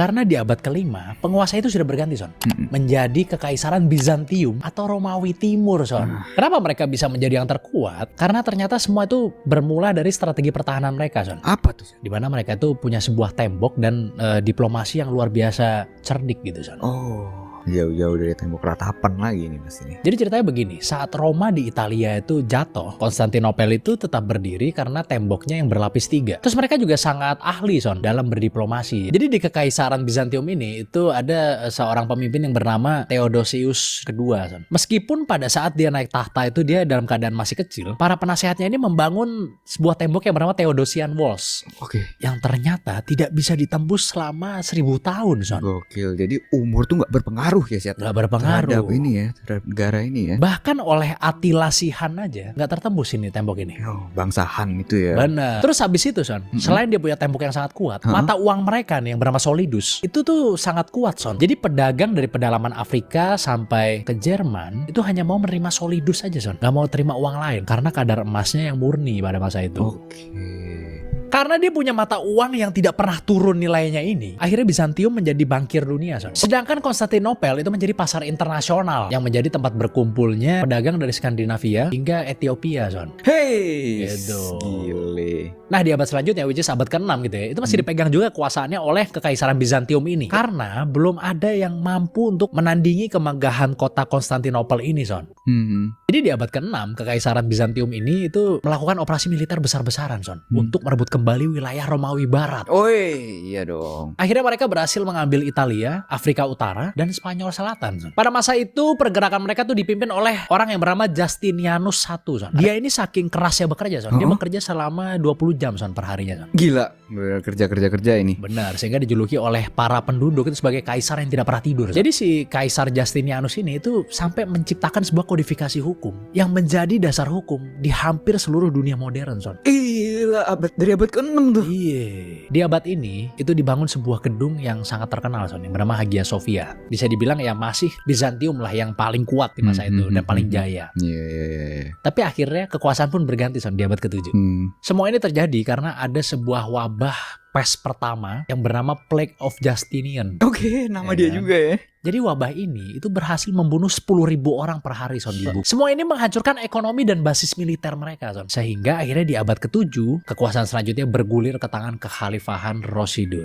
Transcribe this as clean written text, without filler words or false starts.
Karena di abad kelima, penguasa itu sudah berganti, Son. Menjadi Kekaisaran Bizantium atau Romawi Timur, Son. Kenapa mereka bisa menjadi yang terkuat? Karena ternyata semua itu bermula dari strategi pertahanan mereka, Son. Apa tuh? Di mana mereka itu punya sebuah tembok dan diplomasi yang luar biasa cerdik gitu, Son. Oh, jauh-jauh dari tembok ratapan lagi nih mas ini. Jadi ceritanya begini, saat Roma di Italia itu jatuh, Konstantinopel itu tetap berdiri karena temboknya yang berlapis 3. Terus mereka juga sangat ahli, Son, dalam berdiplomasi. Jadi di Kekaisaran Bizantium ini itu ada seorang pemimpin yang bernama Theodosius kedua, Son. Meskipun pada saat dia naik tahta itu dia dalam keadaan masih kecil, para penasehatnya ini membangun sebuah tembok yang bernama Theodosian Walls. Oke. Yang ternyata tidak bisa ditembus selama 1000 tahun, Son. Gokil. Jadi umur tuh nggak berpengaruh ya, Siat? Nggak berpengaruh. Terhadap ini ya, terhadap negara ini ya. Bahkan oleh Attila Sihan aja nggak tertembus ini tembok ini. Oh, bangsa Han itu ya. Benar. Terus habis itu, Son, selain dia punya tembok yang sangat kuat, mata uang mereka nih yang bernama solidus itu tuh sangat kuat, Son. Jadi pedagang dari pedalaman Afrika sampai ke Jerman itu hanya mau menerima solidus aja, Son. Nggak mau terima uang lain karena kadar emasnya yang murni pada masa itu. Oke. Karena dia punya mata uang yang tidak pernah turun nilainya ini, akhirnya Bizantium menjadi bankir dunia, Son. Sedangkan Konstantinopel itu menjadi pasar internasional yang menjadi tempat berkumpulnya pedagang dari Skandinavia hingga Ethiopia, Son. Hey, Gitu. gile. Nah di abad selanjutnya, which is abad ke-6 gitu ya, itu masih dipegang juga kekuasaannya oleh Kekaisaran Bizantium ini. Karena belum ada yang mampu untuk menandingi kemegahan kota Konstantinopel ini, Son. Jadi di abad ke-6, Kekaisaran Bizantium ini itu melakukan operasi militer besar-besaran, Son. Untuk merebut kembali wilayah Romawi Barat. Oi, iya dong. Akhirnya mereka berhasil mengambil Italia, Afrika Utara, dan Spanyol Selatan, Son. Pada masa itu pergerakan mereka tuh dipimpin oleh orang yang bernama Justinianus I, Son. Dia ini saking kerasnya bekerja, Son. Dia bekerja selama 20 jam, Son, per harinya, Son. Gila, bener kerja ini. Benar, sehingga dijuluki oleh para penduduk itu sebagai kaisar yang tidak pernah tidur. Jadi si Kaisar Justinianus ini itu sampai menciptakan sebuah kodifikasi hukum yang menjadi dasar hukum di hampir seluruh dunia modern, Son. Gila, dari abad ke-6 tuh. Iya. Di abad ini itu dibangun sebuah gedung yang sangat terkenal, Son, yang bernama Hagia Sophia. Bisa dibilang ya masih Bizantium lah yang paling kuat di masa itu dan paling jaya. Iya. Tapi akhirnya kekuasaan pun berganti, Son, di abad ke-7. Semua ini terjadi karena ada sebuah wabah pes pertama yang bernama Plague of Justinian. Oke, nama dia juga ya. Jadi wabah ini itu berhasil membunuh 10.000 orang per hari, Son, di ibu. Semua ini menghancurkan ekonomi dan basis militer mereka, Son. Sehingga akhirnya di abad ke-7 kekuasaan selanjutnya bergulir ke tangan kekhalifahan Rashidun.